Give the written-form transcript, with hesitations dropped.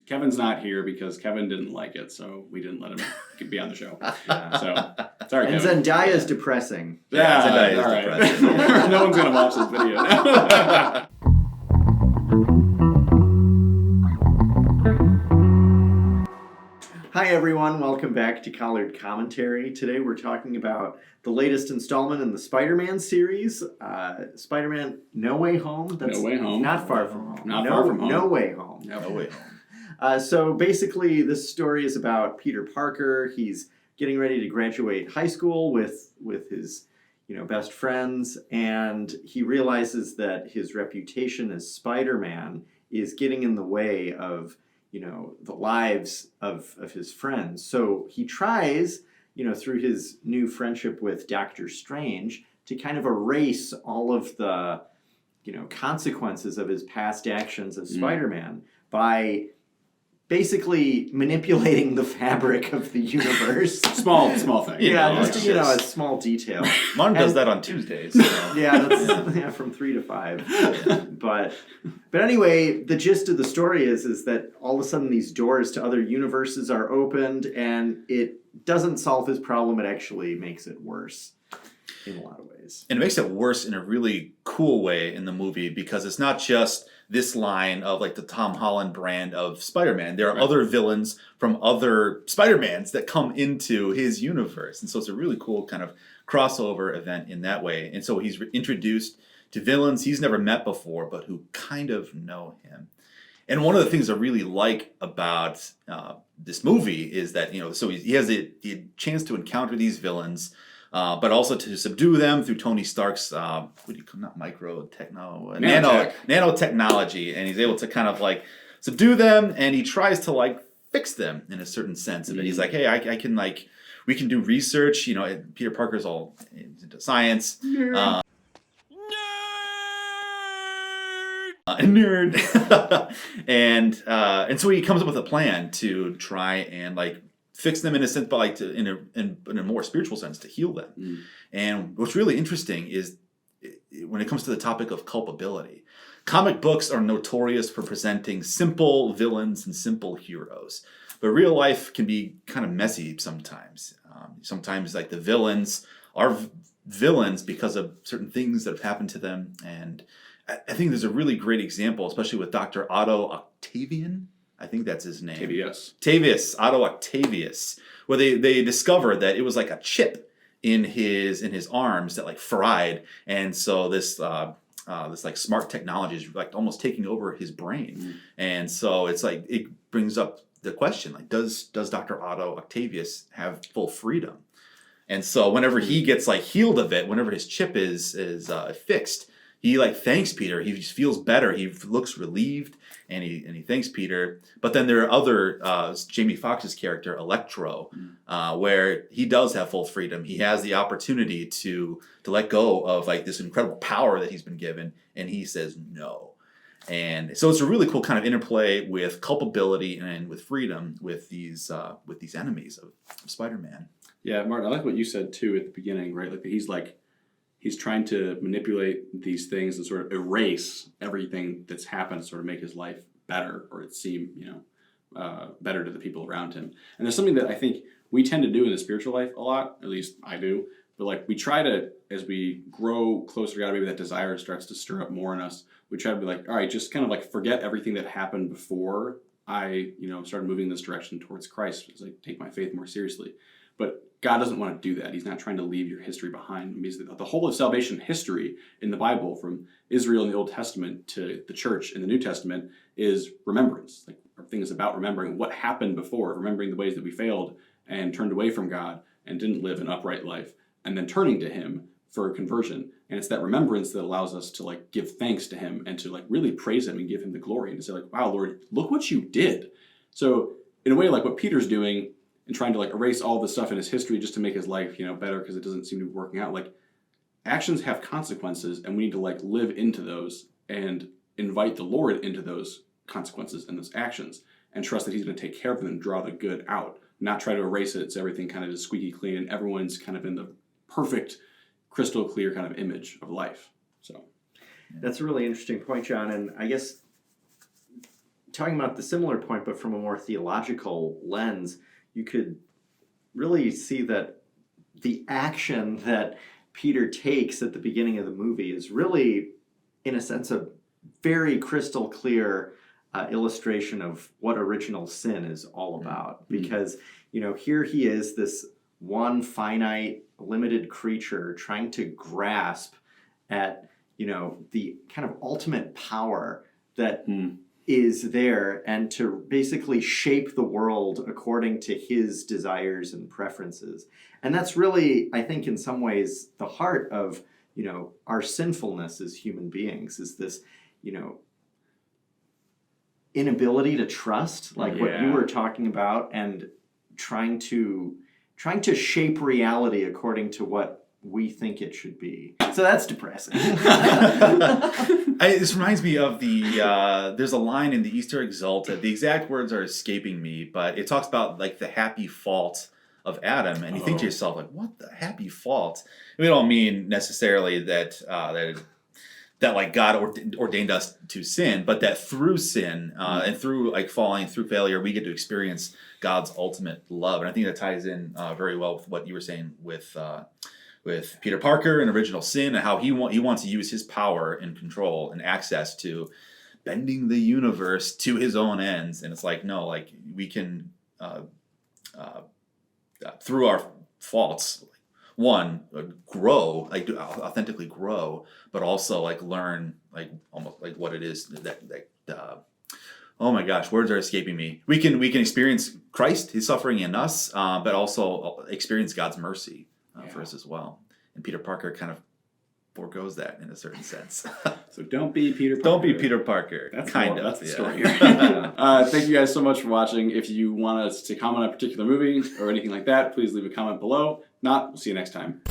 Kevin's not here because Kevin didn't like it, so we didn't let him be on the show. So, sorry, and Kevin. Zendaya is depressing. Yeah, Zendaya is all right. depressing. No one's going to watch this video. Hi everyone, welcome back to Collard Commentary. Today we're talking about the latest installment in the Spider-Man series, Spider-Man No Way Home. No Way Home. Not Far From Home. Not Far From Home. No Way Home. No Way Home. So basically this story is about Peter Parker. He's getting ready to graduate high school with his best friends, and he realizes that his reputation as Spider-Man is getting in the way of the lives of his friends. So he tries, through his new friendship with Doctor Strange, to kind of erase all of the, consequences of his past actions as Spider-Man by basically manipulating the fabric of the univere. Small thing. Yeah, just a small detail. Martin does that on Tuesdays. So. Yeah, that's from 3 to 5. But anyway, the gist of the story is that all of a sudden these doors to other universes are opened, and it doesn't solve his problem. It actually makes it worse in a lot of ways. And it makes it worse in a really cool way in the movie, because it's not just this line of like the Tom Holland brand of Spider-Man. There are other villains from other Spider-Mans that come into his universe. And so it's a really cool kind of crossover event in that way. And so he's introduced to villains he's never met before, but who kind of know him. And one of the things I really like about this movie is that, so he has the chance to encounter these villains, but also to subdue them through Tony Stark's, nanotechnology, and he's able to kind of like subdue them, and he tries to like fix them in a certain sense of it. He's like, hey, I can we can do research. Peter Parker's all into science. Nerd. and so he comes up with a plan to try and like fix them in a sense, but in a more spiritual sense, to heal them. And what's really interesting is when it comes to the topic of culpability, comic books are notorious for presenting simple villains and simple heroes, but real life can be kind of messy sometimes. Sometimes like the villains are villains because of certain things that have happened to them. And I think there's a really great example, especially with Dr. Otto Octavian. I think that's his name. Octavius, Otto Octavius, where they discover that it was like a chip in his arms that like fried, and so this like smart technology is like almost taking over his brain, and so it's like it brings up the question, like does Dr. Otto Octavius have full freedom? And so whenever he gets like healed of it, whenever his chip is fixed, he like thanks Peter. He just feels better. He looks relieved, and he thanks Peter. But then there are other Jamie Foxx's character Electro, where he does have full freedom. He has the opportunity to let go of like this incredible power that he's been given, and he says no. And so it's a really cool kind of interplay with culpability and with freedom with these enemies of Spider-Man. Yeah, Martin, I like what you said too at the beginning, right? Like he's trying to manipulate these things and sort of erase everything that's happened, sort of make his life better, or it seem, better to the people around him. And there's something that I think we tend to do in the spiritual life a lot, at least I do, but like we try to, as we grow closer to God, maybe that desire starts to stir up more in us. We try to be like, all right, just kind of like forget everything that happened before I, started moving in this direction towards Christ as I take my faith more seriously. But God doesn't want to do that. He's not trying to leave your history behind. Because the whole of salvation history in the Bible, from Israel in the Old Testament to the church in the New Testament, is remembrance. Like things about remembering what happened before, remembering the ways that we failed and turned away from God and didn't live an upright life, and then turning to Him for conversion. And it's that remembrance that allows us to like give thanks to Him and to like really praise Him and give Him the glory and to say like, wow, Lord, look what you did. So in a way, like what Peter's doing, and trying to like erase all the stuff in his history just to make his life, better because it doesn't seem to be working out. Like actions have consequences, and we need to like live into those and invite the Lord into those consequences and those actions, and trust that He's going to take care of them and draw the good out. Not try to erase it so everything kind of is squeaky clean and everyone's kind of in the perfect, crystal clear kind of image of life. So that's a really interesting point, John. And I guess talking about the similar point, but from a more theological lens, you could really see that the action that Peter takes at the beginning of the movie is really, in a sense, a very crystal clear illustration of what original sin is all about. Because, here he is, this one finite, limited creature trying to grasp at, the kind of ultimate power that is there, and to basically shape the world according to his desires and preferences. And that's really, I think, in some ways, the heart of, our sinfulness as human beings, is this, inability to trust, like what you were talking about, and trying to shape reality according to what we think it should be. So that's depressing. This reminds me of there's a line in the Easter Exalted. The exact words are escaping me, but it talks about like the happy fault of Adam, and you think to yourself, like, what the happy fault? We don't mean necessarily that like God ordained us to sin, but that through sin and through like falling, through failure, we get to experience God's ultimate love. And I think that ties in very well with what you were saying with Peter Parker and original sin, and how he wants to use his power and control and access to bending the universe to his own ends. And it's like, no, like we can through our faults, one, grow, like authentically grow, but also like learn like almost like what it is that oh my gosh, words are escaping me. We can experience Christ, his suffering in us, but also experience God's mercy for us as well. And Peter Parker kind of foregoes that in a certain sense. So don't be Peter Parker. Don't be Peter Parker. That's That's the story here. Thank you guys so much for watching. If you want us to comment on a particular movie or anything like that, please leave a comment below. If not, we'll see you next time.